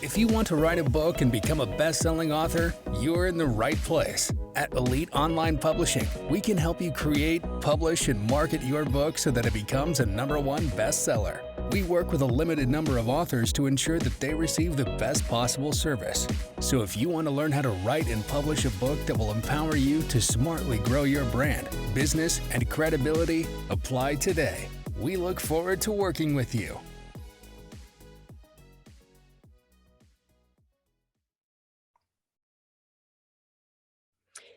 If you want to write a book and become a best-selling author, you're in the right place. At Elite Online Publishing, we can help you create, publish, and market your book so that it becomes a #1 bestseller. We work with a limited number of authors to ensure that they receive the best possible service. So if you want to learn how to write and publish a book that will empower you to smartly grow your brand, business, and credibility, apply today. We look forward to working with you.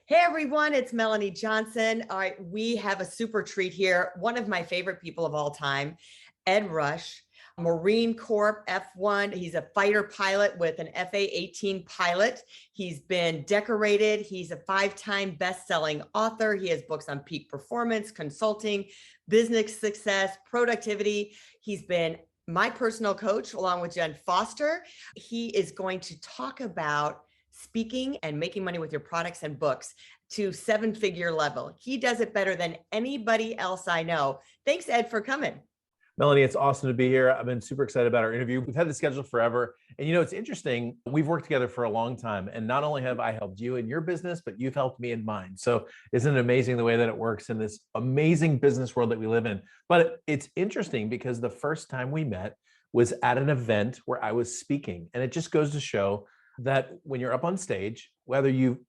Hey everyone, it's Melanie Johnson. All right, we have a super treat here. One of my favorite people of all time, Ed Rush, Marine Corps F1. He's a fighter pilot with an FA-18 pilot. He's been decorated. He's a 5-time best-selling author. He has books on peak performance, consulting, business success, productivity. He's been my personal coach along with Jen Foster. He is going to talk about speaking and making money with your products and books to 7-figure level. He does it better than anybody else I know. Thanks, Ed, for coming. Melanie, it's awesome to be here. I've been super excited about our interview. We've had this scheduled forever. And you know, it's interesting. We've worked together for a long time. And not only have I helped you in your business, but you've helped me in mine. So isn't it amazing the way that it works in this amazing business world that we live in? But it's interesting because the first time we met was at an event where I was speaking. And it just goes to show that when you're up on stage, whether you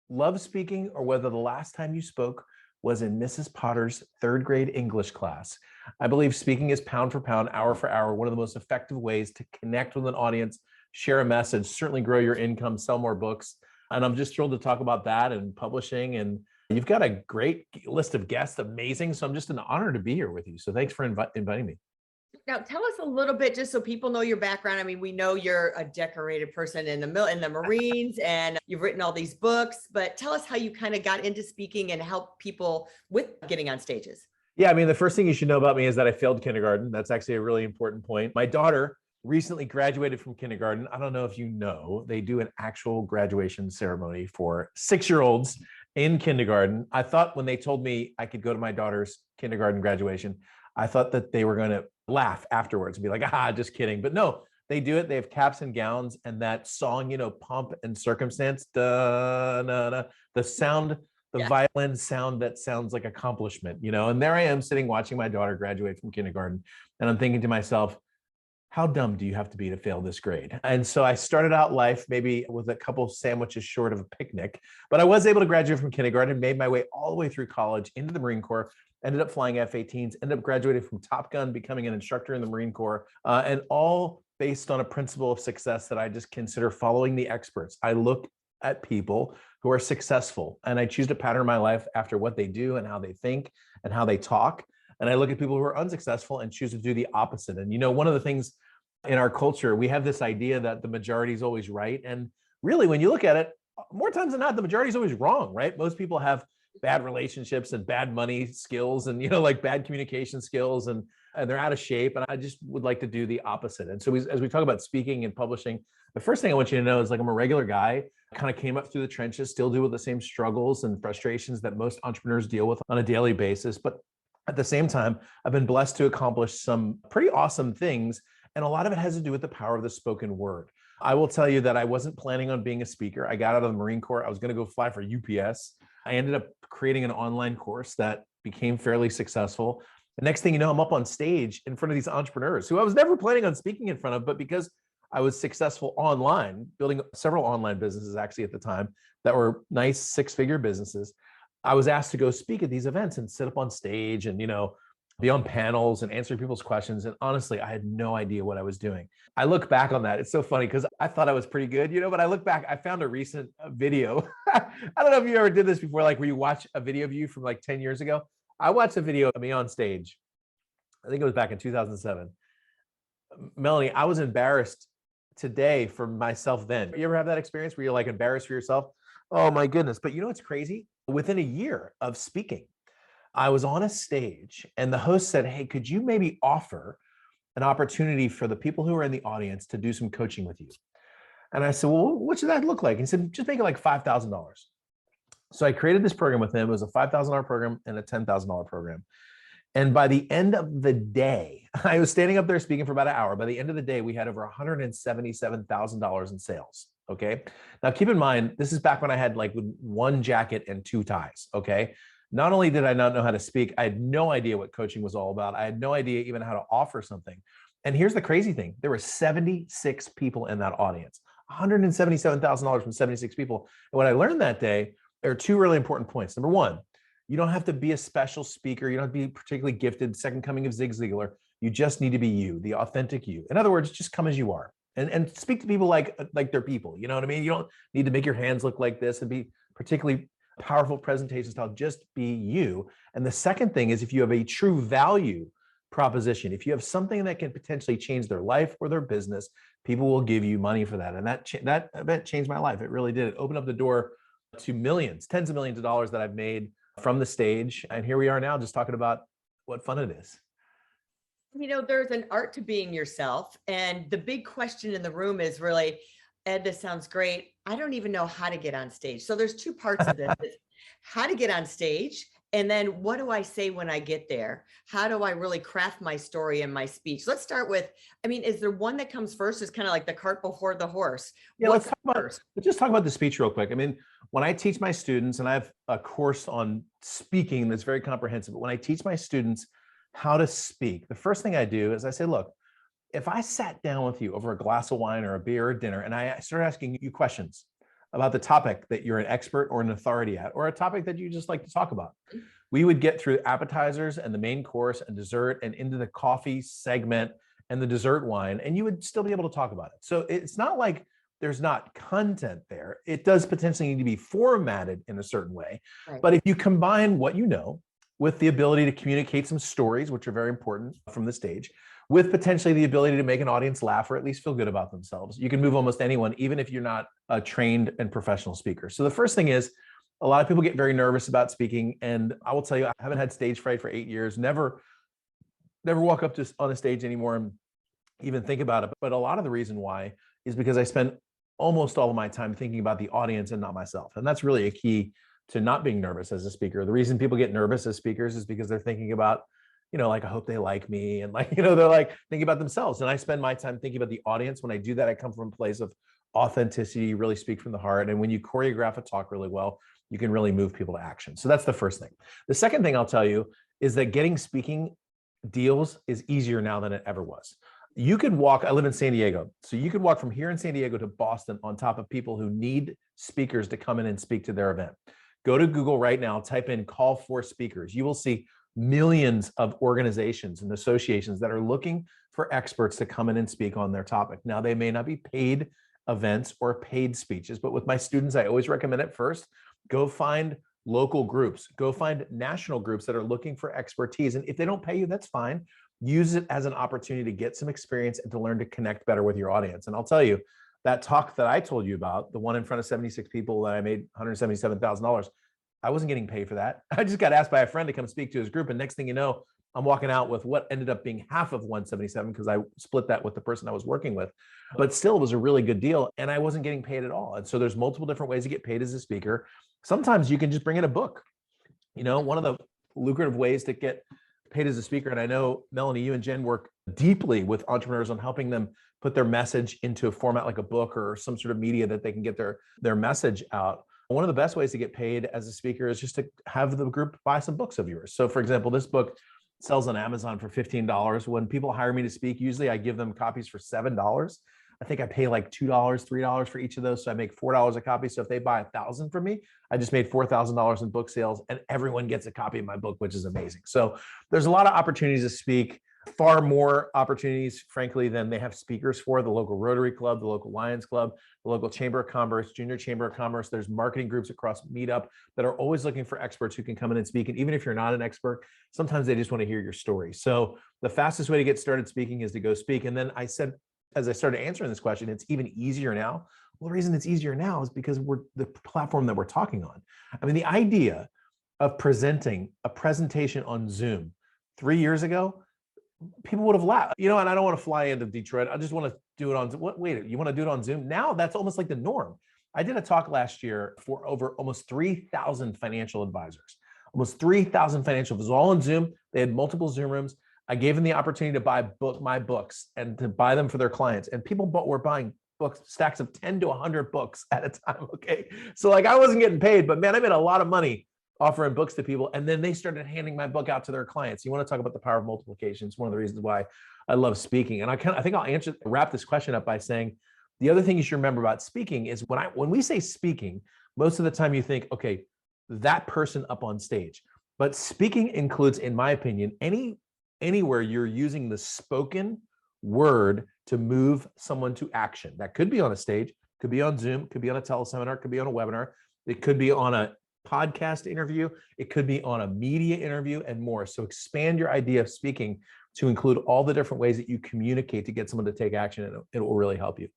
love speaking or whether the last time you spoke was in Mrs. Potter's 3rd grade English class, I believe speaking is pound for pound, hour for hour, one of the most effective ways to connect with an audience, share a message, certainly grow your income, sell more books. And I'm just thrilled to talk about that and publishing. And you've got a great list of guests, amazing. So I'm just an honor to be here with you. So thanks for inviting me. Now, tell us a little bit, just so people know your background. I mean, we know you're a decorated person in the Marines, and you've written all these books, but tell us how you kind of got into speaking and help people with getting on stages. Yeah, I mean, the first thing you should know about me is that I failed kindergarten. That's actually a really important point. My daughter recently graduated from kindergarten. I don't know if you know, they do an actual graduation ceremony for 6-year-olds in kindergarten. I thought when they told me I could go to my daughter's kindergarten graduation, I thought that they were going to laugh afterwards and be like, just kidding. But no, they do it. They have caps and gowns, and that song, you know, Pomp and Circumstance, da, na, na, the sound, the violin sound that sounds like accomplishment, you know. And there I am sitting watching my daughter graduate from kindergarten. And I'm thinking to myself, how dumb do you have to be to fail this grade? And so I started out life maybe with a couple of sandwiches short of a picnic, but I was able to graduate from kindergarten, made my way all the way through college into the Marine Corps, ended up flying F-18s, ended up graduating from Top Gun, becoming an instructor in the Marine Corps, and all based on a principle of success that I just consider following the experts. I look at people who are successful, and I choose to pattern my life after what they do and how they think and how they talk. And I look at people who are unsuccessful and choose to do the opposite. And you know, one of the things in our culture, we have this idea that the majority is always right. And really, when you look at it, more times than not, the majority is always wrong, right? Most people have bad relationships and bad money skills and, you know, like bad communication skills, and they're out of shape. And I just would like to do the opposite. And so as we talk about speaking and publishing, the first thing I want you to know is, like, I'm a regular guy, kind of came up through the trenches, still deal with the same struggles and frustrations that most entrepreneurs deal with on a daily basis. But at the same time, I've been blessed to accomplish some pretty awesome things. And a lot of it has to do with the power of the spoken word. I will tell you that I wasn't planning on being a speaker. I got out of the Marine Corps. I was going to go fly for UPS. I ended up creating an online course that became fairly successful. The next thing you know, I'm up on stage in front of these entrepreneurs who I was never planning on speaking in front of, but because I was successful online, building several online businesses actually at the time that were nice 6-figure businesses, I was asked to go speak at these events and sit up on stage and, you know, be on panels and answer people's questions. And honestly, I had no idea what I was doing. I look back on that. It's so funny because I thought I was pretty good, you know, but I look back, I found a recent video. I don't know if you ever did this before, like where you watch a video of you from like 10 years ago. I watched a video of me on stage. I think it was back in 2007. Melanie, I was embarrassed today for myself then. You ever have that experience where you're like embarrassed for yourself? Oh my goodness. But you know what's crazy? Within a year of speaking, I was on a stage and the host said, hey, could you maybe offer an opportunity for the people who are in the audience to do some coaching with you? And I said, well, what should that look like? He said, just make it like $5,000. So I created this program with him. It was a $5,000 program and a $10,000 program. And by the end of the day, I was standing up there speaking for about an hour. By the end of the day, we had over $177,000 in sales. Okay. Now keep in mind, this is back when I had like one jacket and two ties. Okay. Not only did I not know how to speak, I had no idea what coaching was all about. I had no idea even how to offer something. And here's the crazy thing. There were 76 people in that audience, $177,000 from 76 people. And what I learned that day, there are two really important points. Number one, you don't have to be a special speaker. You don't have to be particularly gifted, second coming of Zig Ziglar. You just need to be you, the authentic you. In other words, just come as you are and speak to people like they're people. You know what I mean? You don't need to make your hands look like this and be particularly powerful presentation style. Just be you. And the second thing is if you have a true value proposition, if you have something that can potentially change their life or their business, people will give you money for that. And that event changed my life. It really did. It opened up the door to millions, tens of millions of dollars that I've made from the stage. And here we are now just talking about what fun it is. There's an art to being yourself. And the big question in the room is really, Ed, this sounds great. I don't even know how to get on stage. So there's two parts of this. How to get on stage. And then what do I say when I get there? How do I really craft my story and my speech? Let's start with, is there one that comes first? It's kind of like the cart before the horse. Yeah, let's just talk about the speech real quick. When I teach my students, and I have a course on speaking that's very comprehensive, but when I teach my students how to speak, the first thing I do is I say, look, if I sat down with you over a glass of wine or a beer or dinner, and I started asking you questions about the topic that you're an expert or an authority at, or a topic that you just like to talk about, we would get through appetizers and the main course and dessert and into the coffee segment and the dessert wine, and you would still be able to talk about it. So it's not like there's not content there. It does potentially need to be formatted in a certain way. Right. But if you combine what you know with the ability to communicate some stories, which are very important from the stage, with potentially the ability to make an audience laugh or at least feel good about themselves, you can move almost anyone, even if you're not a trained and professional speaker. So the first thing is, a lot of people get very nervous about speaking. And I will tell you, I haven't had stage fright for 8 years, never walk up to on a stage anymore and even think about it. But a lot of the reason why is because I spend almost all of my time thinking about the audience and not myself. And that's really a key to not being nervous as a speaker. The reason people get nervous as speakers is because they're thinking about, I hope they like me. And they're like thinking about themselves. And I spend my time thinking about the audience. When I do that, I come from a place of authenticity, really speak from the heart. And when you choreograph a talk really well, you can really move people to action. So that's the first thing. The second thing I'll tell you is that getting speaking deals is easier now than it ever was. You could walk, I live in San Diego, so you could walk from here in San Diego to Boston on top of people who need speakers to come in and speak to their event. Go to Google right now, type in call for speakers. You will see millions of organizations and associations that are looking for experts to come in and speak on their topic. Now, they may not be paid events or paid speeches, but with my students, I always recommend it first. Go find local groups, go find national groups that are looking for expertise. And if they don't pay you, that's fine. Use it as an opportunity to get some experience and to learn to connect better with your audience. And I'll tell you, that talk that I told you about, the one in front of 76 people that I made $177,000, I wasn't getting paid for that. I just got asked by a friend to come speak to his group. And next thing you know, I'm walking out with what ended up being half of 177 because I split that with the person I was working with. But still, it was a really good deal. And I wasn't getting paid at all. And so there's multiple different ways to get paid as a speaker. Sometimes you can just bring in a book. One of the lucrative ways to get paid as a speaker, and I know, Melanie, you and Jen work deeply with entrepreneurs on helping them put their message into a format like a book or some sort of media that they can get their message out. One of the best ways to get paid as a speaker is just to have the group buy some books of yours. So for example, this book sells on Amazon for $15. When people hire me to speak, usually I give them copies for $7. I think I pay like $2, $3 for each of those. So I make $4 a copy. So if they buy 1,000 from me, I just made $4,000 in book sales, and everyone gets a copy of my book, which is amazing. So there's a lot of opportunities to speak, far more opportunities, frankly, than they have speakers for. The local Rotary Club, the local Lions Club, the local Chamber of Commerce, Junior Chamber of Commerce. There's marketing groups across Meetup that are always looking for experts who can come in and speak. And even if you're not an expert, sometimes they just want to hear your story. So the fastest way to get started speaking is to go speak. And then I said, as I started answering this question, it's even easier now. Well, the reason it's easier now is because we're the platform that we're talking on. The idea of presenting a presentation on Zoom 3 years ago, people would have laughed, and I don't want to fly into Detroit. I just want to do it on, wait, you want to do it on Zoom? Now that's almost like the norm. I did a talk last year for over almost 3,000 financial advisors. almost 3,000 financial. It was all on Zoom. They had multiple Zoom rooms. I gave them the opportunity to buy my books and to buy them for their clients. And people were buying books, stacks of 10 to 100 books at a time. Okay. So like I wasn't getting paid, but man, I made a lot of money offering books to people. And then they started handing my book out to their clients. You want to talk about the power of multiplication. It's one of the reasons why I love speaking. And I think I'll wrap this question up by saying, the other thing you should remember about speaking is when we say speaking, most of the time you think, okay, that person up on stage. But speaking includes, in my opinion, anywhere you're using the spoken word to move someone to action. That could be on a stage, could be on Zoom, could be on a teleseminar, could be on a webinar. It could be on a podcast interview. It could be on a media interview and more. So expand your idea of speaking to include all the different ways that you communicate to get someone to take action, and it will really help you.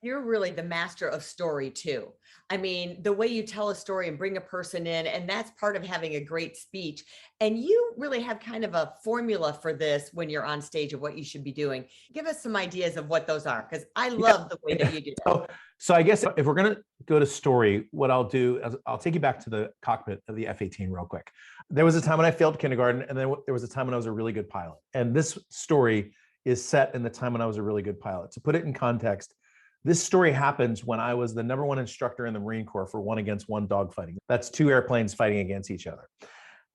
You're really the master of story too. I mean, the way you tell a story and bring a person in, and that's part of having a great speech. And you really have kind of a formula for this when you're on stage of what you should be doing. Give us some ideas of what those are, because I love the way that you do it. So I guess if we're going to go to story, what I'll do is I'll take you back to the cockpit of the F-18 real quick. There was a time when I failed kindergarten, and then there was a time when I was a really good pilot. And this story is set in the time when I was a really good pilot. To put it in context, this story happens when I was the #1 instructor in the Marine Corps for 1-against-1 dogfighting. That's 2 airplanes fighting against each other.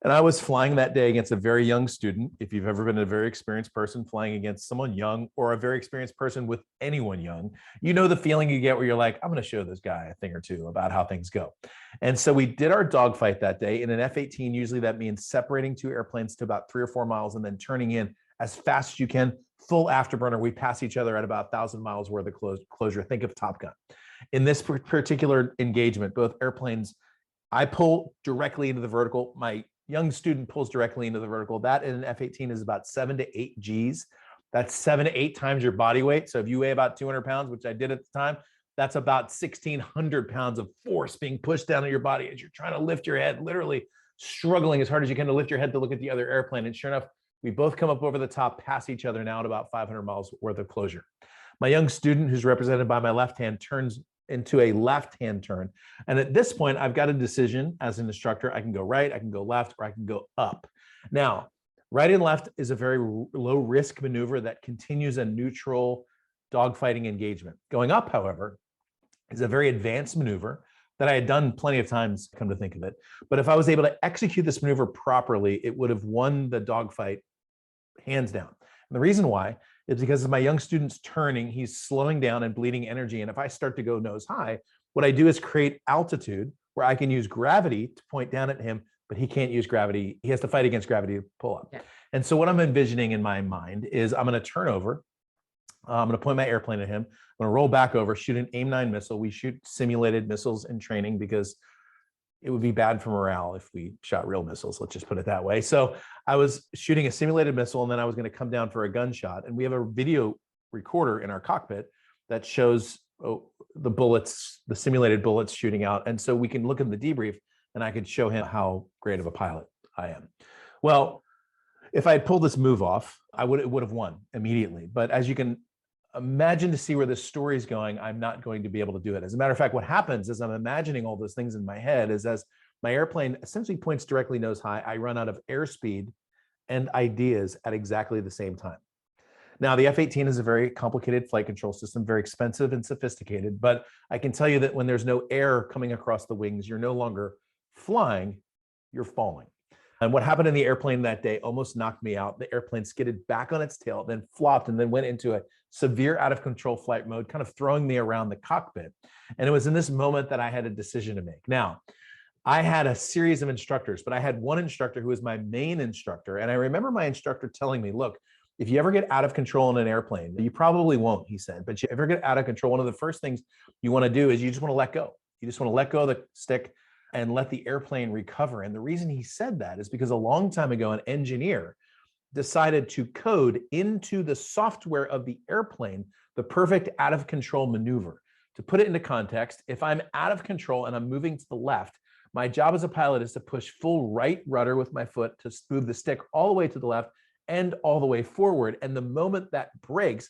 And I was flying that day against a very young student. If you've ever been a very experienced person flying against someone young, or a very experienced person with anyone young, you know the feeling you get where you're like, I'm going to show this guy a thing or two about how things go. And so we did our dogfight that day. In an F-18, usually that means separating 2 airplanes to about 3 or 4 miles and then turning in as fast as you can. Full afterburner. We pass each other at about 1,000 miles worth of closure. Think of Top Gun. In this particular engagement, both airplanes, I pull directly into the vertical. My young student pulls directly into the vertical. That in an F-18 is about 7 to 8 Gs. That's 7 to 8 times your body weight. So if you weigh about 200 pounds, which I did at the time, that's about 1,600 pounds of force being pushed down on your body as you're trying to lift your head, literally struggling as hard as you can to lift your head to look at the other airplane. And sure enough, we both come up over the top, pass each other now at about 500 miles worth of closure. My young student, who's represented by my left hand, turns into a left-hand turn. And at this point, I've got a decision as an instructor. I can go right, I can go left, or I can go up. Now, right and left is a very low risk maneuver that continues a neutral dogfighting engagement. Going up, however, is a very advanced maneuver that I had done plenty of times, come to think of it. But if I was able to execute this maneuver properly, it would have won the dogfight hands down. And the reason why is because as my young student's turning, he's slowing down and bleeding energy. And if I start to go nose high, what I do is create altitude where I can use gravity to point down at him, but he can't use gravity. He has to fight against gravity to pull up. Yeah. And so what I'm envisioning in my mind is I'm going to turn over. I'm going to point my airplane at him. I'm going to roll back over, shoot an AIM-9 missile. We shoot simulated missiles in training because it would be bad for morale if we shot real missiles. Let's just put it that way. So I was shooting a simulated missile, and then I was going to come down for a gunshot. And we have a video recorder in our cockpit that shows the bullets, the simulated bullets shooting out. And so we can look at the debrief, and I could show him how great of a pilot I am. Well, if I had pulled this move off, it would have won immediately. But as you can imagine, to see where this story is going, I'm not going to be able to do it. As a matter of fact, what happens is I'm imagining all those things in my head is as my airplane essentially points directly nose high, I run out of airspeed and ideas at exactly the same time. Now, the F-18 is a very complicated flight control system, very expensive and sophisticated, but I can tell you that when there's no air coming across the wings, you're no longer flying, you're falling. And what happened in the airplane that day almost knocked me out. The airplane skidded back on its tail, then flopped, and then went into a severe out of control flight mode, kind of throwing me around the cockpit. And it was in this moment that I had a decision to make. Now, I had a series of instructors, but I had one instructor who was my main instructor. And I remember my instructor telling me, look, if you ever get out of control in an airplane, you probably won't, he said, but you ever get out of control, one of the first things you want to do is you just want to let go. You just want to let go of the stick and let the airplane recover. And the reason he said that is because a long time ago, an engineer decided to code into the software of the airplane the perfect out of control maneuver. To put it into context, if I'm out of control and I'm moving to the left, my job as a pilot is to push full right rudder with my foot to move the stick all the way to the left and all the way forward. And the moment that breaks,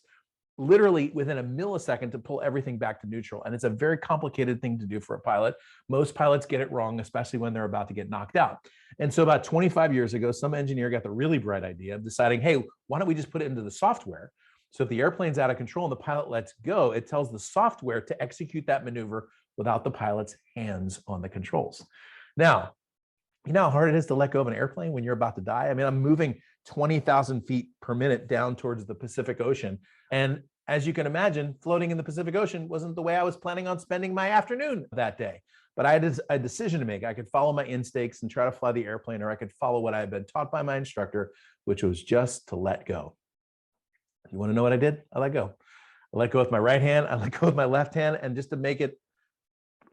literally within a millisecond to pull everything back to neutral. And it's a very complicated thing to do for a pilot. Most pilots get it wrong, especially when they're about to get knocked out. And so about 25 years ago, some engineer got the really bright idea of deciding, hey, why don't we just put it into the software? So if the airplane's out of control and the pilot lets go, it tells the software to execute that maneuver without the pilot's hands on the controls. Now, you know how hard it is to let go of an airplane when you're about to die? I mean, I'm moving 20,000 feet per minute down towards the Pacific Ocean. And as you can imagine, floating in the Pacific Ocean wasn't the way I was planning on spending my afternoon that day. But I had a decision to make. I could follow my instincts and try to fly the airplane, or I could follow what I had been taught by my instructor, which was just to let go. You want to know what I did? I let go. I let go with my right hand. I let go with my left hand. And just to make it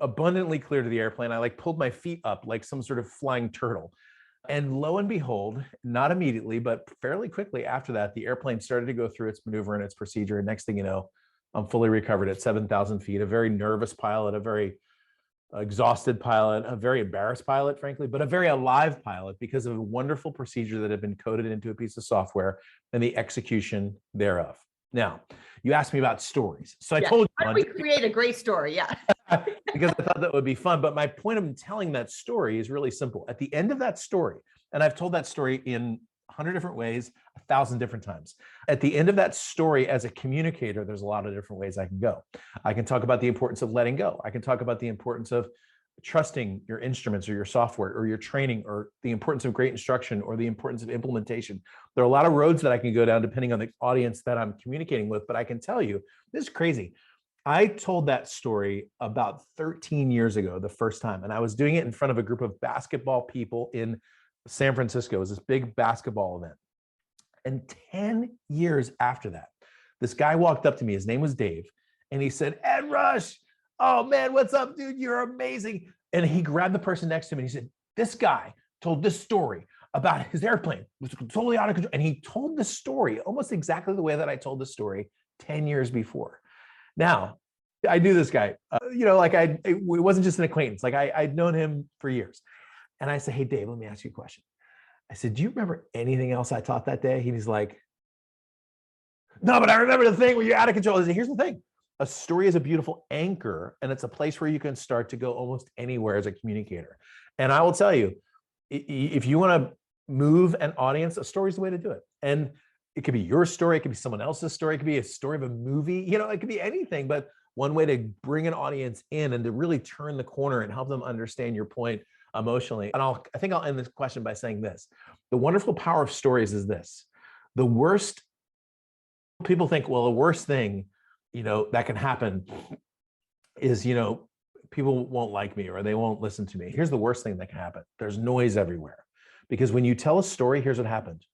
abundantly clear to the airplane, I pulled my feet up like some sort of flying turtle. And lo and behold, not immediately, but fairly quickly after that, the airplane started to go through its maneuver and its procedure. And next thing you know, I'm fully recovered at 7,000 feet, a very nervous pilot, a very exhausted pilot, a very embarrassed pilot, frankly, but a very alive pilot because of a wonderful procedure that had been coded into a piece of software and the execution thereof. Now, you asked me about stories. So I told you. How do we create a great story? Yeah. Because I thought that would be fun. But my point of telling that story is really simple. At the end of that story, and I've told that story in 100 different ways, 1,000 different times. At the end of that story, as a communicator, there's a lot of different ways I can go. I can talk about the importance of letting go. I can talk about the importance of trusting your instruments or your software or your training, or the importance of great instruction, or the importance of implementation. There are a lot of roads that I can go down depending on the audience that I'm communicating with, but I can tell you, this is crazy. I told that story about 13 years ago, the first time, and I was doing it in front of a group of basketball people in San Francisco. It was this big basketball event. And 10 years after that, this guy walked up to me, his name was Dave, and he said, "Ed Rush, oh man, what's up, dude? You're amazing." And he grabbed the person next to him and he said, "This guy told this story about his airplane. It was totally out of control." And he told the story almost exactly the way that I told the story 10 years before. Now, I knew this guy, it wasn't just an acquaintance. I'd known him for years. And I said, "Hey, Dave, let me ask you a question." I said, "Do you remember anything else I taught that day?" He's like, "No, but I remember the thing where you're out of control." I said, "Here's the thing. A story is a beautiful anchor, and it's a place where you can start to go almost anywhere as a communicator." And I will tell you, if you want to move an audience, a story is the way to do it. And it could be your story. It could be someone else's story. It could be a story of a movie. It could be anything. But one way to bring an audience in and to really turn the corner and help them understand your point emotionally. And I think I'll end this question by saying this. The wonderful power of stories is this. The worst, people think, well, the worst thing, that can happen is, people won't like me or they won't listen to me. Here's the worst thing that can happen. There's noise everywhere. Because when you tell a story, here's what happens.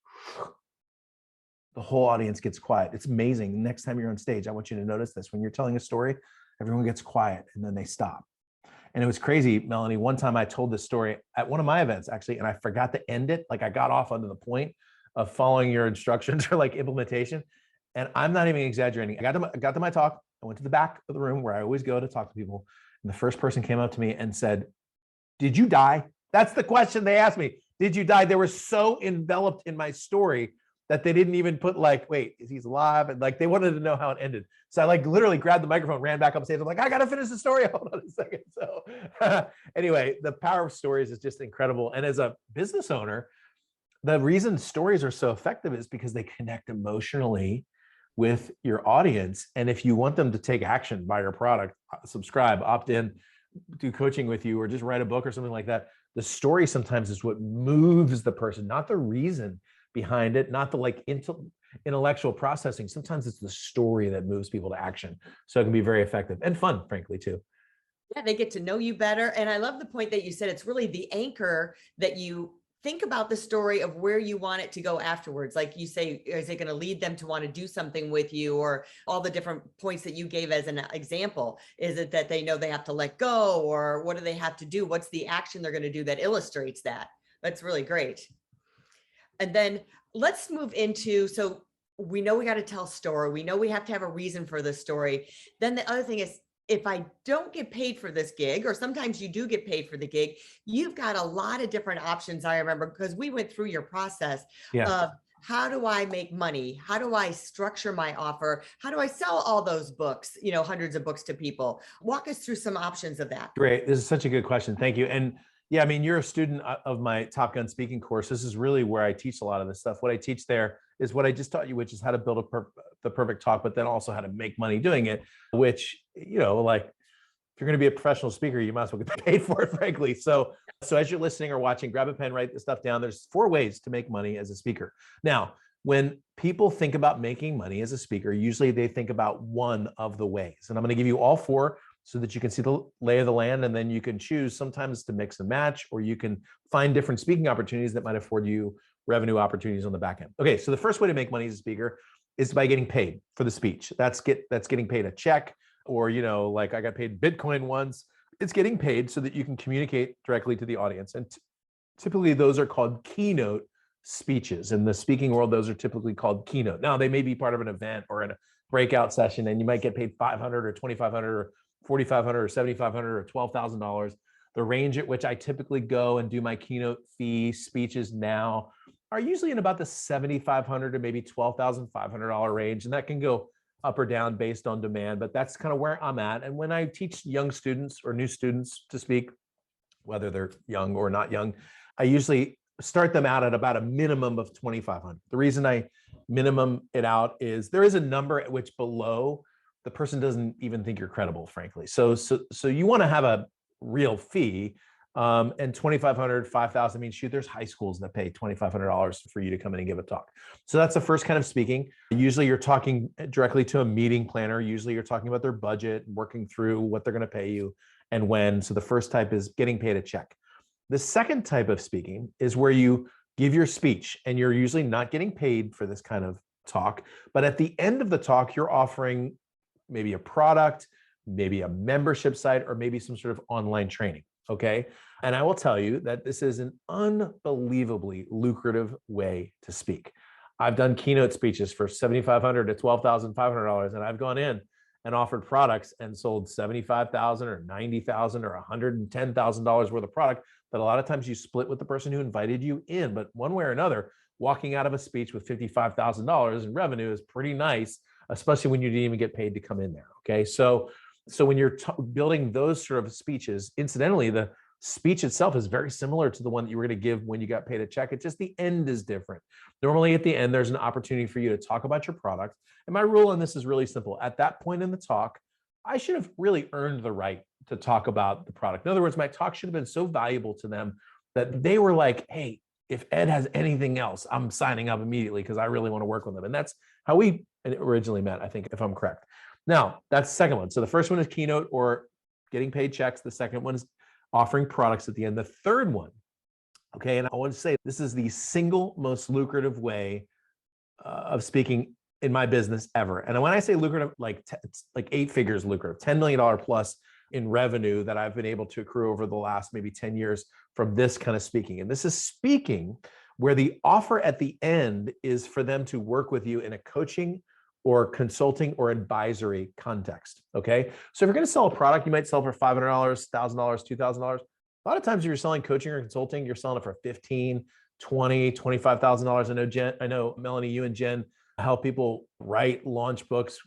The whole audience gets quiet. It's amazing. Next time you're on stage, I want you to notice this. When you're telling a story, everyone gets quiet and then they stop. And it was crazy, Melanie. One time I told this story at one of my events, actually, and I forgot to end it. I got off onto the point of following your instructions or implementation. And I'm not even exaggerating. I got to my talk. I went to the back of the room where I always go to talk to people. And the first person came up to me and said, "Did you die?" That's the question they asked me. Did you die? They were so enveloped in my story that they didn't even put wait, is he alive? And they wanted to know how it ended. So I literally grabbed the microphone, ran back up stage. I'm like, I got to finish the story. Hold on a second. So anyway, the power of stories is just incredible. And as a business owner, the reason stories are so effective is because they connect emotionally with your audience. And if you want them to take action, buy your product, subscribe, opt in, do coaching with you, or just write a book or something like that, the story sometimes is what moves the person, not the reason behind it, not the intellectual processing. Sometimes it's the story that moves people to action. So it can be very effective and fun, frankly, too. Yeah, they get to know you better. And I love the point that you said, it's really the anchor that you think about the story of where you want it to go afterwards. Like you say, is it going to lead them to want to do something with you, or all the different points that you gave as an example? Is it that they know they have to let go, or what do they have to do? What's the action they're going to do that illustrates that? That's really great. And then let's move into, so we know we got to tell a story. We know we have to have a reason for the story. Then the other thing is, if I don't get paid for this gig, or sometimes you do get paid for the gig, you've got a lot of different options. I remember, because we went through your process of how do I make money? How do I structure my offer? How do I sell all those books, hundreds of books to people? Walk us through some options of that. Great. This is such a good question. Thank you. And yeah, I mean, you're a student of my Top Gun speaking course. This is really where I teach a lot of this stuff. What I teach there is what I just taught you, which is how to build the perfect talk, but then also how to make money doing it, which, like if you're going to be a professional speaker, you might as well get paid for it, frankly. So as you're listening or watching, grab a pen, write this stuff down. There's 4 ways to make money as a speaker. Now, when people think about making money as a speaker, usually they think about one of the ways. And I'm going to give you all 4 so that you can see the lay of the land, and then you can choose sometimes to mix and match, or you can find different speaking opportunities that might afford you revenue opportunities on the back end. Okay, so the first way to make money as a speaker is by getting paid for the speech. That's getting paid a check, or like I got paid Bitcoin once. It's getting paid so that you can communicate directly to the audience. And typically those are called keynote speeches. In the speaking world, those are typically called keynote. Now, they may be part of an event or in a breakout session, and you might get paid $500 or $2,500 or $4,500 or $7,500 or $12,000. The range at which I typically go and do my keynote fee speeches now are usually in about the $7,500 to maybe $12,500 range. And that can go up or down based on demand, but that's kind of where I'm at. And when I teach young students or new students to speak, whether they're young or not young, I usually start them out at about a minimum of $2,500. The reason I minimum it out is there is a number at which below the person doesn't even think you're credible, frankly. So you want to have a real fee, and $2,500, $5,000 means, shoot, there's high schools that pay $2,500 for you to come in and give a talk. So that's the first kind of speaking. Usually you're talking directly to a meeting planner. Usually you're talking about their budget, working through what they're going to pay you and when. So the first type is getting paid a check. The second type of speaking is where you give your speech, and you're usually not getting paid for this kind of talk, but at the end of the talk, you're offering maybe a product, maybe a membership site, or maybe some sort of online training. Okay. And I will tell you that this is an unbelievably lucrative way to speak. I've done keynote speeches for $7,500 to $12,500, and I've gone in and offered products and sold $75,000 or $90,000 or $110,000 worth of product that a lot of times you split with the person who invited you in. But one way or another, walking out of a speech with $55,000 in revenue is pretty nice, especially when you didn't even get paid to come in there. Okay. So when you're building those sort of speeches, incidentally, the speech itself is very similar to the one that you were going to give when you got paid a check. It's just the end is different. Normally at the end, there's an opportunity for you to talk about your product. And my rule on this is really simple. At that point in the talk, I should have really earned the right to talk about the product. In other words, my talk should have been so valuable to them that they were like, hey, if Ed has anything else, I'm signing up immediately because I really want to work with them. And that's how we originally met, I think, if I'm correct. Now, that's the second one. So the first one is keynote or getting paid checks. The second one is offering products at the end. The third one, okay, and I want to say this is the single most lucrative way of speaking in my business ever. And when I say lucrative, it's like 8 figures lucrative, $10 million plus in revenue that I've been able to accrue over the last maybe 10 years from this kind of speaking. And this is speaking where the offer at the end is for them to work with you in a coaching or consulting or advisory context. Okay. So if you're going to sell a product, you might sell for $500, $1,000, $2,000. A lot of times if you're selling coaching or consulting, you're selling it for $15,000, $20,000, $25,000. I know Melanie, you and Jen help people write, launch books,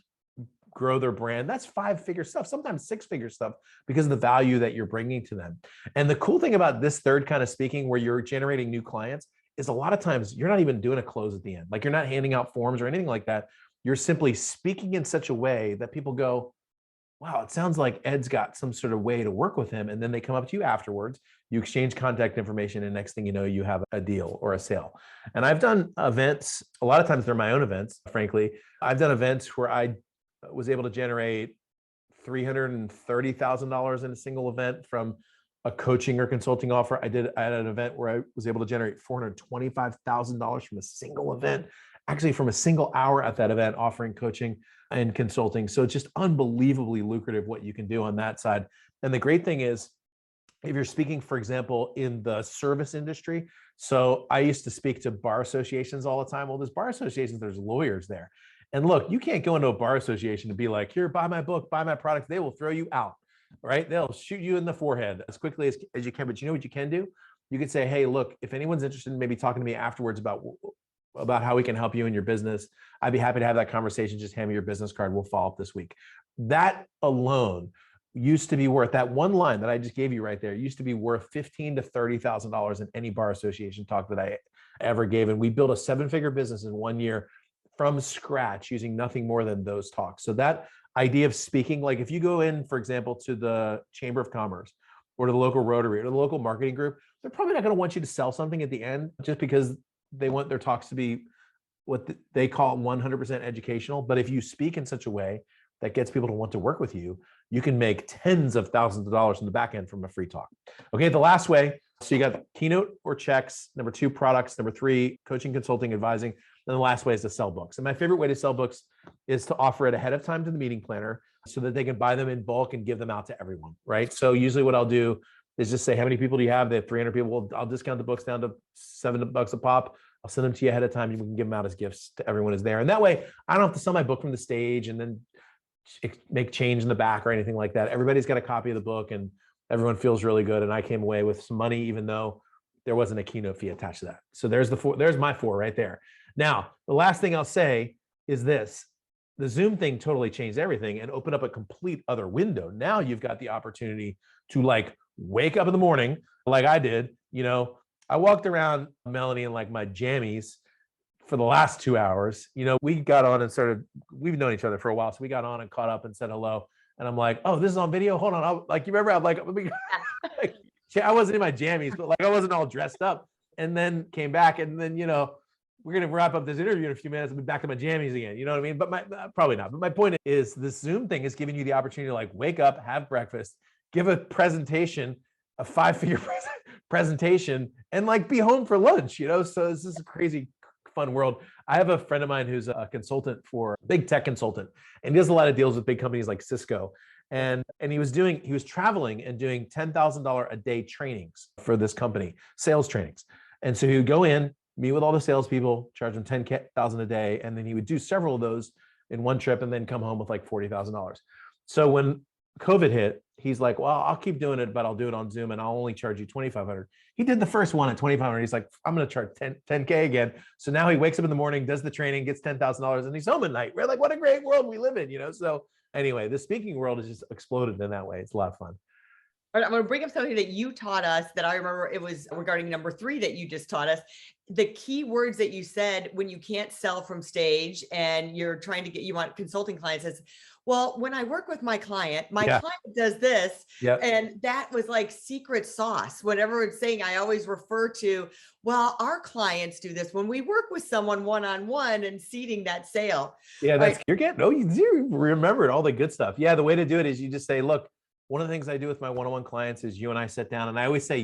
grow their brand. That's 5-figure stuff, sometimes 6-figure stuff, because of the value that you're bringing to them. And the cool thing about this third kind of speaking where you're generating new clients is a lot of times you're not even doing a close at the end. Like you're not handing out forms or anything like that. You're simply speaking in such a way that people go, wow, it sounds like Ed's got some sort of way to work with him. And then they come up to you afterwards, you exchange contact information, and next thing you know, you have a deal or a sale. And I've done events, a lot of times they're my own events, frankly. I've done events where I was able to generate $330,000 in a single event from a coaching or consulting offer. I had an event where I was able to generate $425,000 from a single event, actually from a single hour at that event offering coaching and consulting. So it's just unbelievably lucrative what you can do on that side. And the great thing is, if you're speaking, for example, in the service industry, so I used to speak to bar associations all the time. Well, there's bar associations, there's lawyers there. And look, you can't go into a bar association and be like, here, buy my book, buy my product. They will throw you out, right? They'll shoot you in the forehead as quickly as you can. But you know what you can do? You can say, hey, look, if anyone's interested in maybe talking to me afterwards about about how we can help you in your business, I'd be happy to have that conversation. Just hand me your business card. We'll follow up this week. That alone used to be worth, that one line that I just gave you right there, used to be worth $15,000 to $30,000 in any bar association talk that I ever gave. And we built a 7-figure business in 1 year from scratch using nothing more than those talks. So that idea of speaking, like if you go in, for example, to the Chamber of Commerce or to the local Rotary or the local marketing group, they're probably not going to want you to sell something at the end just because they want their talks to be what they call 100% educational. But if you speak in such a way that gets people to want to work with you, you can make tens of thousands of dollars in the back end from a free talk. Okay, the last way, so you got keynote or checks, number 2, products, number 3, coaching, consulting, advising, and the last way is to sell books. And my favorite way to sell books is to offer it ahead of time to the meeting planner so that they can buy them in bulk and give them out to everyone, right? So usually what I'll do is just say, how many people do you have? They have 300 people. I'll discount the books down to $7 a pop. I'll send them to you ahead of time. You can give them out as gifts to everyone who's there. And that way I don't have to sell my book from the stage and then make change in the back or anything like that. Everybody's got a copy of the book and everyone feels really good. And I came away with some money, even though there wasn't a keynote fee attached to that. So there's my 4 right there. Now, the last thing I'll say is this: the Zoom thing totally changed everything and opened up a complete other window. Now you've got the opportunity to like wake up in the morning like I did. I walked around, Melanie, in like my jammies for the last 2 hours. We got on and we've known each other for a while. So we got on and caught up and said hello. And I'm like, oh, this is on video. Hold on. You remember, I'm like, I wasn't in my jammies, but like I wasn't all dressed up. And then came back and then, we're going to wrap up this interview in a few minutes and be back in my jammies again. You know what I mean? But probably not. But my point is this Zoom thing is giving you the opportunity to like wake up, have breakfast, give a presentation, a 5-figure presentation, and like be home for lunch, So this is a crazy, fun world. I have a friend of mine who's a consultant for big tech consultant, and he does a lot of deals with big companies like Cisco. And he was traveling and doing $10,000 a day trainings for this company, sales trainings. And so he would go in, meet with all the salespeople, charge them $10,000 a day, and then he would do several of those in one trip and then come home with like $40,000. So when COVID hit, he's like, well, I'll keep doing it, but I'll do it on Zoom and I'll only charge you $2,500. He did the first one at $2,500. He's like, I'm going to charge $10K again. So now he wakes up in the morning, does the training, gets $10,000, and he's home at night. We're like, what a great world we live in, So anyway, the speaking world has just exploded in that way. It's a lot of fun. All right, I'm going to bring up something that you taught us that I remember. It was regarding number 3 that you just taught us. The key words that you said when you can't sell from stage and you're trying to you want consulting clients is, well, when I work with my client client does this. Yep. And that was like secret sauce. Whenever it's saying, I always refer to, well, our clients do this when we work with someone one-on-one and seeding that sale. Yeah, you remembered all the good stuff. Yeah, the way to do it is you just say, look, one of the things I do with my one-on-one clients is you and I sit down, and I always say,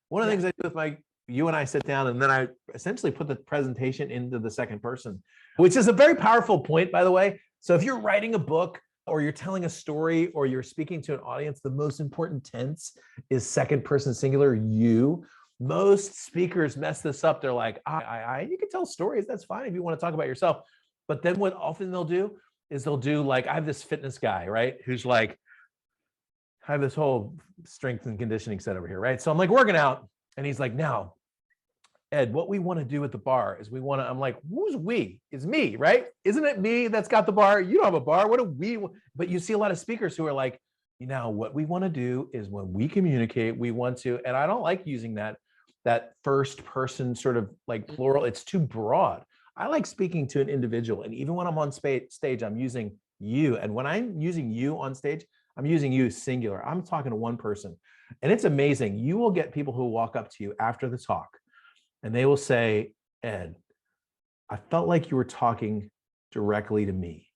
one of the things I do with you and I sit down, and then I essentially put the presentation into the second person, which is a very powerful point, by the way. So if you're writing a book or you're telling a story or you're speaking to an audience, the most important tense is second person singular, you. Most speakers mess this up. They're like, you can tell stories. That's fine if you want to talk about yourself. But then what often they'll do is they'll do like, I have this fitness guy, right? Who's like, I have this whole strength and conditioning set over here, right? So I'm like working out and he's like, now, Ed, what we want to do at the bar is I'm like, who's we? It's me, right? Isn't it me that's got the bar? You don't have a bar. What do we? But you see a lot of speakers who are like, what we want to do is when we communicate, we want to, and I don't like using that first person sort of like plural. It's too broad. I like speaking to an individual. And even when I'm on stage, I'm using you. And when I'm using you on stage, I'm using you singular. I'm talking to one person. And it's amazing. You will get people who walk up to you after the talk and they will say, Ed, I felt like you were talking directly to me.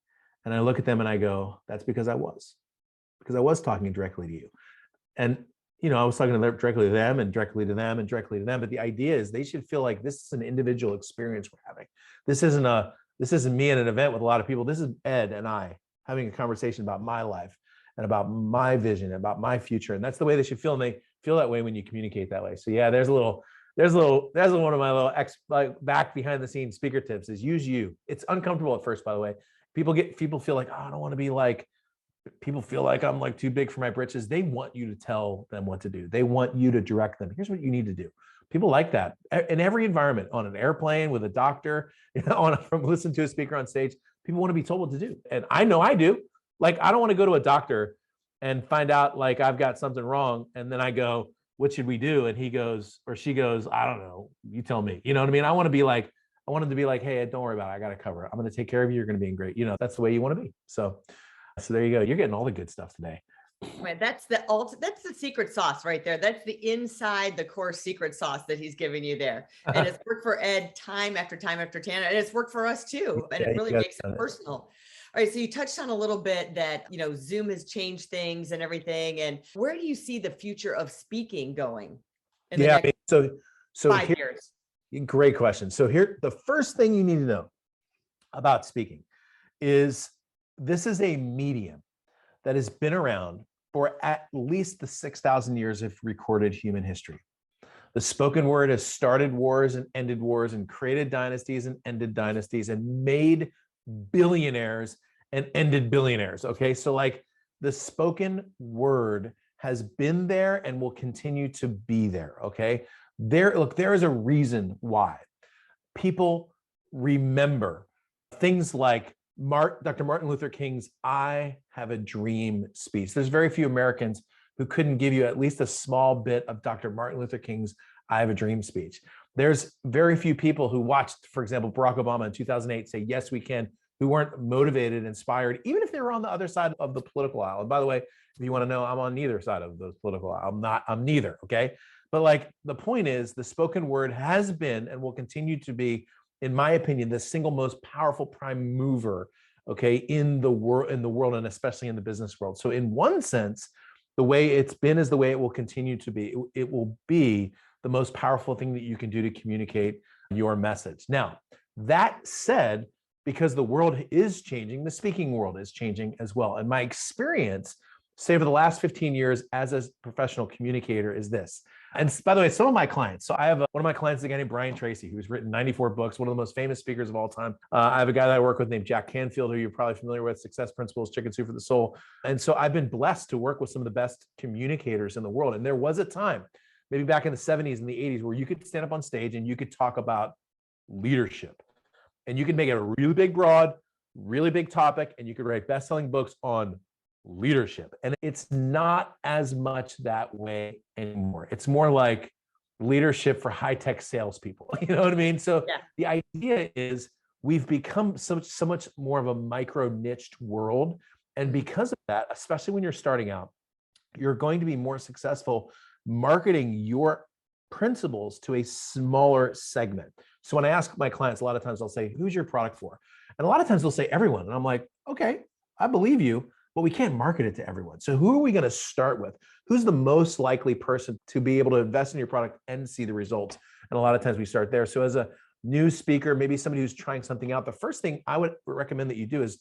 And I look at them and I go, that's because I was talking directly to you. And, I was talking directly to them and directly to them and directly to them. But the idea is they should feel like this is an individual experience we're having. This isn't me at an event with a lot of people. This is Ed and I having a conversation about my life and about my vision, about my future. And that's the way they should feel. And they feel that way when you communicate that way. So yeah, there's one of my little back behind the scenes speaker tips is use you. It's uncomfortable at first, by the way. People feel like, oh, I don't want to be like, people feel like I'm like too big for my britches. They want you to tell them what to do. They want you to direct them. Here's what you need to do. People like that in every environment, on an airplane, with a doctor, from listen to a speaker on stage. People want to be told what to do. And I know I do. Like, I don't want to go to a doctor and find out like I've got something wrong. And then I go, what should we do? And he goes, or she goes, I don't know. You tell me. You know what I mean? I want to be like, I want him to be like, hey, don't worry about it. I got to cover it. I'm going to take care of you. You're going to be great. That's the way you want to be. So there you go. You're getting all the good stuff today. Right. That's the secret sauce right there. That's the inside the core secret sauce that he's giving you there. And it's worked for Ed time after time after time. And it's worked for us too. And it really makes it personal. All right. So you touched on a little bit that, Zoom has changed things and everything. And where do you see the future of speaking going in the next so 5 years? Great question. So here, the first thing you need to know about speaking is this is a medium that has been around for at least the 6,000 years of recorded human history. The spoken word has started wars and ended wars and created dynasties and ended dynasties and made billionaires and ended billionaires. Okay. So like the spoken word has been there and will continue to be there. Okay. There is a reason why people remember things like Dr. Martin Luther King's "I Have a Dream" speech. There's very few Americans who couldn't give you at least a small bit of Dr. Martin Luther King's "I Have a Dream" speech. There's very few people who watched, for example, Barack Obama in 2008 say, "Yes, we can," who weren't motivated, inspired, even if they were on the other side of the political aisle. And by the way, if you want to know, I'm on neither side of the political aisle. I'm neither, okay? But like the point is, the spoken word has been and will continue to be, in my opinion, the single most powerful prime mover, okay, in the world, and especially in the business world. So in one sense, the way it's been is the way it will continue to be. It will be the most powerful thing that you can do to communicate your message. Now, that said, because the world is changing, the speaking world is changing as well. And my experience, say over the last 15 years as a professional communicator, is this. And by the way, some of my clients, so I have one of my clients, a guy named Brian Tracy, who's written 94 books, one of the most famous speakers of all time. I have a guy that I work with named Jack Canfield, who you're probably familiar with, Success Principles, Chicken Soup for the Soul. And so I've been blessed to work with some of the best communicators in the world. And there was a time, maybe back in the 70s and the 80s, where you could stand up on stage and you could talk about leadership. And you could make it a really big, broad, really big topic, and you could write best-selling books on leadership. And it's not as much that way anymore. It's more like leadership for high-tech salespeople. You know what I mean? So the idea is we've become so much more of a micro-niched world. And because of that, especially when you're starting out, you're going to be more successful marketing your principles to a smaller segment. So when I ask my clients, a lot of times they'll say, who's your product for? And a lot of times they'll say everyone. And I'm like, okay, I believe you, but we can't market it to everyone. So who are we going to start with? Who's the most likely person to be able to invest in your product and see the results? And a lot of times we start there. So as a new speaker, maybe somebody who's trying something out, the first thing I would recommend that you do is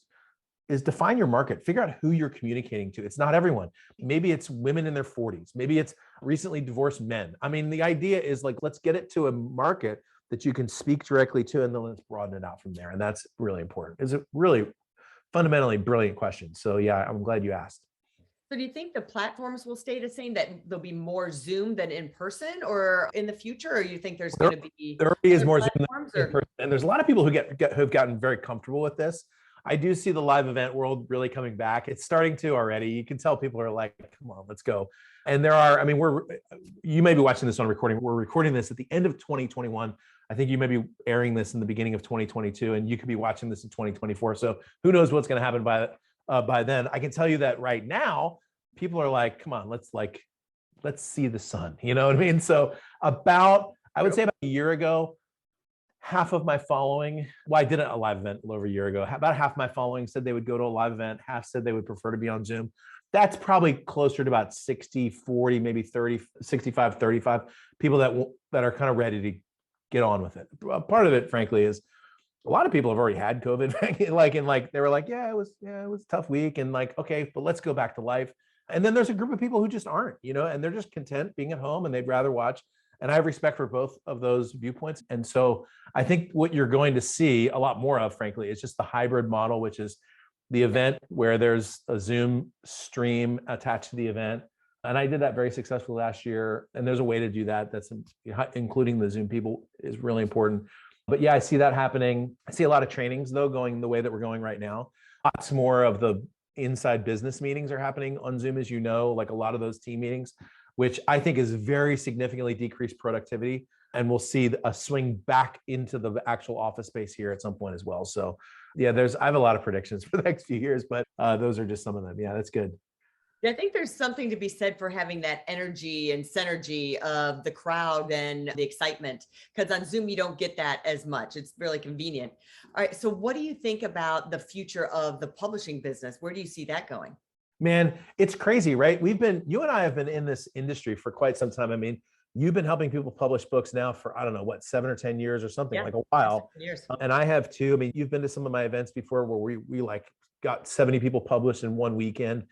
define your market. Figure out who you're communicating to. It's not everyone. Maybe it's women in their 40s. Maybe it's recently divorced men. I mean, the idea is like, let's get it to a market that you can speak directly to, and then let's broaden it out from there. And that's really important. It's a really fundamentally brilliant question. So yeah, I'm glad you asked. So do you think the platforms will stay the same, that there'll be more Zoom than in person or in the future? Or you think there's going to be there is more Zoom than in person? And there's a lot of people who've gotten very comfortable with this. I do see the live event world really coming back. It's starting to already. You can tell people are like, come on, let's go. And there are, I mean, you may be watching this on a recording. We're recording this at the end of 2021. I think you may be airing this in the beginning of 2022, and you could be watching this in 2024. So who knows what's going to happen by then. I can tell you that right now, people are like, come on, let's see the sun. You know what I mean? So I would say about a year ago, half of my following, well, I did a live event a little over a year ago. About half my following said they would go to a live event. Half said they would prefer to be on Zoom. That's probably closer to about 60, 40, maybe 30, 65, 35 people that are kind of ready to get on with it. Part of it, frankly, is a lot of people have already had COVID. They were like, yeah, it was a tough week. And like, okay, but let's go back to life. And then there's a group of people who just aren't, and they're just content being at home and they'd rather watch. And I have respect for both of those viewpoints. And so I think what you're going to see a lot more of, frankly, is just the hybrid model, which is the event where there's a Zoom stream attached to the event. And I did that very successfully last year. And there's a way to do that. That's including the Zoom people is really important. But yeah, I see that happening. I see a lot of trainings though, going the way that we're going right now. Lots more of the inside business meetings are happening on Zoom, as you know, like a lot of those team meetings, which I think is very significantly decreased productivity. And we'll see a swing back into the actual office space here at some point as well. So yeah, I have a lot of predictions for the next few years, but those are just some of them. Yeah, that's good. Yeah, I think there's something to be said for having that energy and synergy of the crowd and the excitement, because on Zoom, you don't get that as much. It's really convenient. All right. So what do you think about the future of the publishing business? Where do you see that going? Man, it's crazy, right? You and I have been in this industry for quite some time. I mean, you've been helping people publish books now for, I don't know, what, 7 or 10 years or something, Yeah, like a while. 7 years. And I have too. I mean, you've been to some of my events before where we like got 70 people published in one weekend.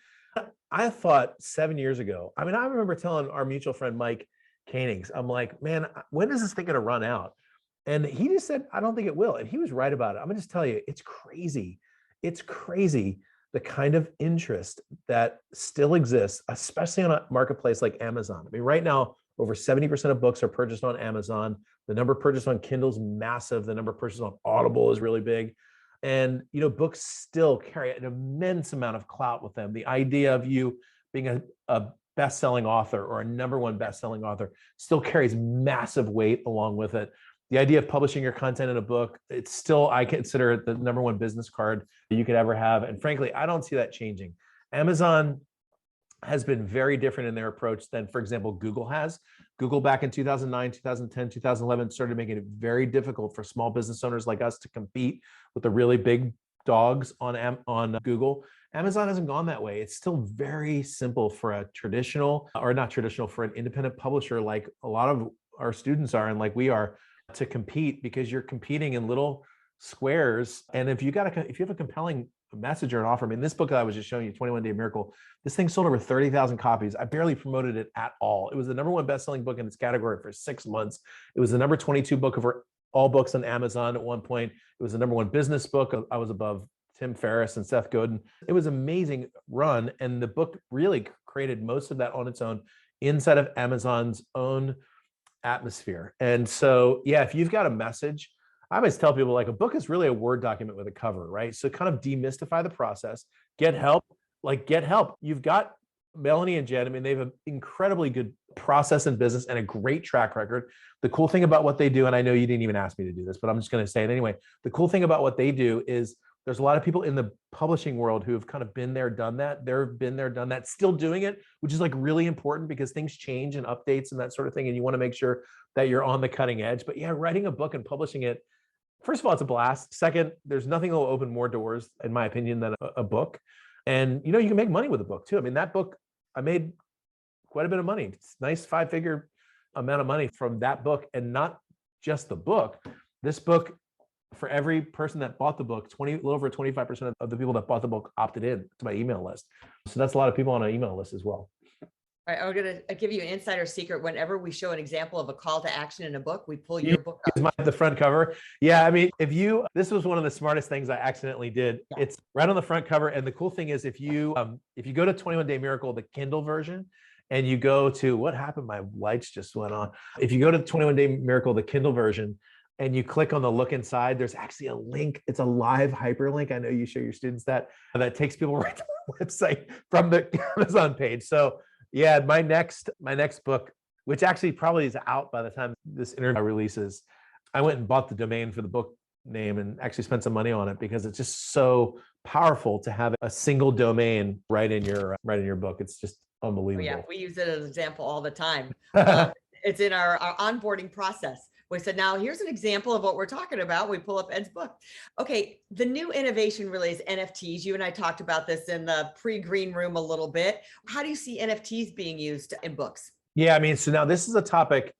I thought 7 years ago, I mean, I remember telling our mutual friend, Mike Koenigs, I'm like, man, when is this thing going to run out? And he just said, I don't think it will. And he was right about it. I'm gonna just tell you, it's crazy. It's crazy the kind of interest that still exists, especially on a marketplace like Amazon. I mean, right now, over 70% of books are purchased on Amazon. The number purchased on Kindle is massive. The number purchased on Audible is really big. And books still carry an immense amount of clout with them. The idea of you being a best-selling author or a #1 best-selling author still carries massive weight along with it. The idea of publishing your content in a book, it's still, I consider it the #1 business card that you could ever have. And frankly, I don't see that changing. Amazon has been very different in their approach than, for example, Google has. Google back in 2009, 2010, 2011 started making it very difficult for small business owners like us to compete with the really big dogs on Google. Amazon hasn't gone that way. It's still very simple for a traditional, or not traditional, for an independent publisher like a lot of our students are and like we are, to compete, because you're competing in little squares. And if you have a compelling message or an offer, I mean, this book that I was just showing you, 21 Day Miracle, this thing sold over 30,000 copies. I barely promoted it at all. It was the #1 best-selling book in its category for 6 months. It was the number 22 book over all books on Amazon at one point. It was the #1 business book. I was above Tim Ferriss and Seth Godin. It was an amazing run. And the book really created most of that on its own inside of Amazon's own atmosphere. And so, yeah, if you've got a message, I always tell people, like, a book is really a Word document with a cover, right? So kind of demystify the process, get help. You've got Melanie and Jen. I mean, they have an incredibly good process in business and a great track record. The cool thing about what they do, and I know you didn't even ask me to do this, but I'm just going to say it anyway. The cool thing about what they do is there's a lot of people in the publishing world who have kind of been there, done that. They've been there, done that, still doing it, which is like really important because things change and updates and that sort of thing. And you want to make sure that you're on the cutting edge. But yeah, writing a book and publishing it, first of all, it's a blast. Second, there's nothing that will open more doors, in my opinion, than a book. And you can make money with a book too. I mean, that book, I made quite a bit of money. It's a nice 5-figure amount of money from that book, and not just the book. This book, for every person that bought the book, a little over 25% of the people that bought the book opted in to my email list. So that's a lot of people on an email list as well. All right, I'm going to give you an insider secret. Whenever we show an example of a call to action in a book, we pull your book up. The front cover. Yeah, I mean, this was one of the smartest things I accidentally did. Yeah. It's right on the front cover. And the cool thing is, if you go to 21 Day Miracle, the Kindle version, and you go to, what happened? My lights just went on. If you go to 21 Day Miracle, the Kindle version, and you click on the look inside, there's actually a link. It's a live hyperlink. I know you show your students that takes people right to the website from the Amazon page. So yeah, my next book, which actually probably is out by the time this interview releases, I went and bought the domain for the book name and actually spent some money on it because it's just so powerful to have a single domain right in your book. It's just unbelievable. Oh, yeah, we use it as an example all the time. It's in our onboarding process. We said, now here's an example of what we're talking about. We pull up Ed's book. Okay, the new innovation really is NFTs. You and I talked about this in the pre-green room a little bit. How do you see NFTs being used in books? Yeah, I mean, so now this is a topic,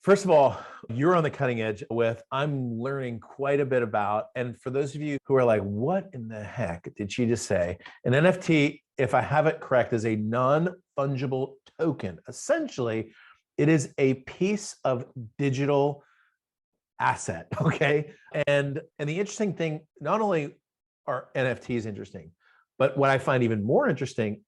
first of all, you're on the cutting edge with, I'm learning quite a bit about. And for those of you who are like, what in the heck did she just say? An NFT, if I have it correct, is a non-fungible token. Essentially, it is a piece of digital asset, okay? And the interesting thing, not only are NFTs interesting, but what I find even more interesting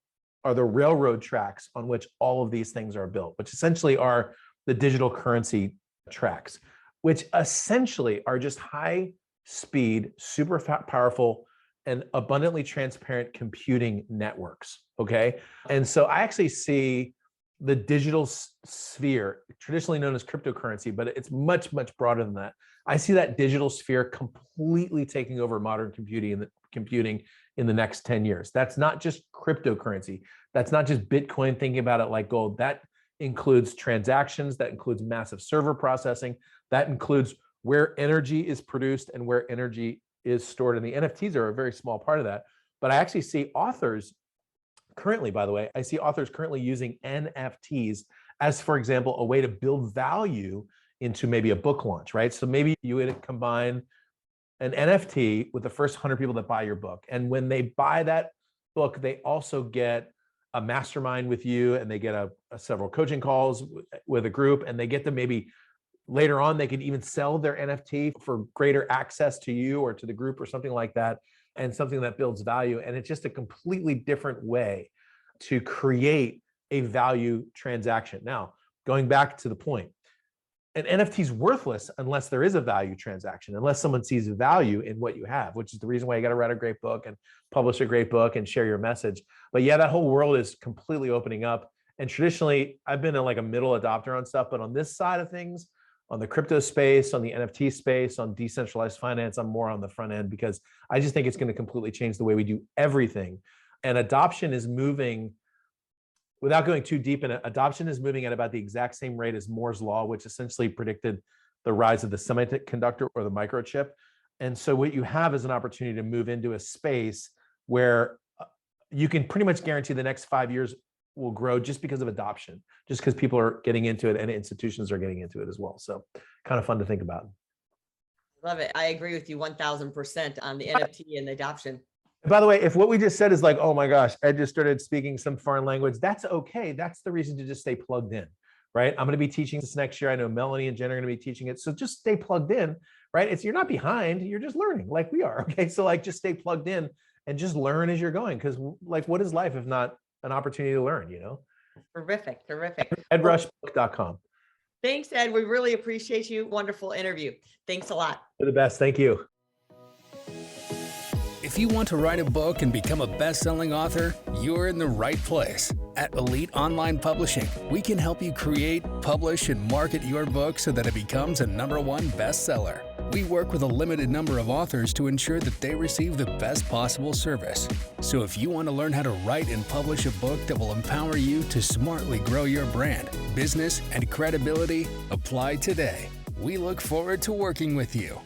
are the railroad tracks on which all of these things are built, which essentially are the digital currency tracks, which essentially are just high speed, super powerful, and abundantly transparent computing networks. Okay. And so I actually see the digital sphere, traditionally known as cryptocurrency, but it's much, much broader than that. I see that digital sphere completely taking over modern computing in the next 10 years. That's not just cryptocurrency. That's not just Bitcoin, thinking about it like gold. That includes transactions, that includes massive server processing, that includes where energy is produced and where energy is stored. And the NFTs are a very small part of that. But I actually see authors currently, by the way, I see authors currently using NFTs as, for example, a way to build value into maybe a book launch, right? So maybe you would combine an NFT with the first 100 people that buy your book. And when they buy that book, they also get a mastermind with you, and they get a several coaching calls with a group, and they get to maybe later on, they could even sell their NFT for greater access to you or to the group or something like that, and something that builds value. And it's just a completely different way to create a value transaction. Now, going back to the point, an NFT is worthless unless there is a value transaction, unless someone sees value in what you have, which is the reason why you got to write a great book and publish a great book and share your message. But yeah, that whole world is completely opening up. And traditionally, I've been like a middle adopter on stuff, but on this side of things, on the crypto space, on the NFT space, on decentralized finance, I'm more on the front end, because I just think it's going to completely change the way we do everything. And adoption is moving, without going too deep in it, adoption is moving at about the exact same rate as Moore's Law, which essentially predicted the rise of the semiconductor or the microchip. And so what you have is an opportunity to move into a space where you can pretty much guarantee the next 5 years will grow just because of adoption, just because people are getting into it and institutions are getting into it as well. So kind of fun to think about. Love it. I agree with you 1000% on the NFT and the adoption. By the way, if what we just said is like, oh my gosh, Ed just started speaking some foreign language, that's okay. That's the reason to just stay plugged in, right? I'm going to be teaching this next year. I know Melanie and Jen are going to be teaching it. So just stay plugged in, right? You're not behind, you're just learning like we are. Okay. So like, just stay plugged in and just learn as you're going. Cause like, what is life if not an opportunity to learn, you know? Terrific. Terrific. EdRushBook.com. Thanks, Ed. We really appreciate you. Wonderful interview. Thanks a lot. You're the best. Thank you. If you want to write a book and become a best-selling author, you're in the right place. At Elite Online Publishing, we can help you create, publish, and market your book so that it becomes a #1 bestseller. We work with a limited number of authors to ensure that they receive the best possible service. So if you want to learn how to write and publish a book that will empower you to smartly grow your brand, business, and credibility, apply today. We look forward to working with you.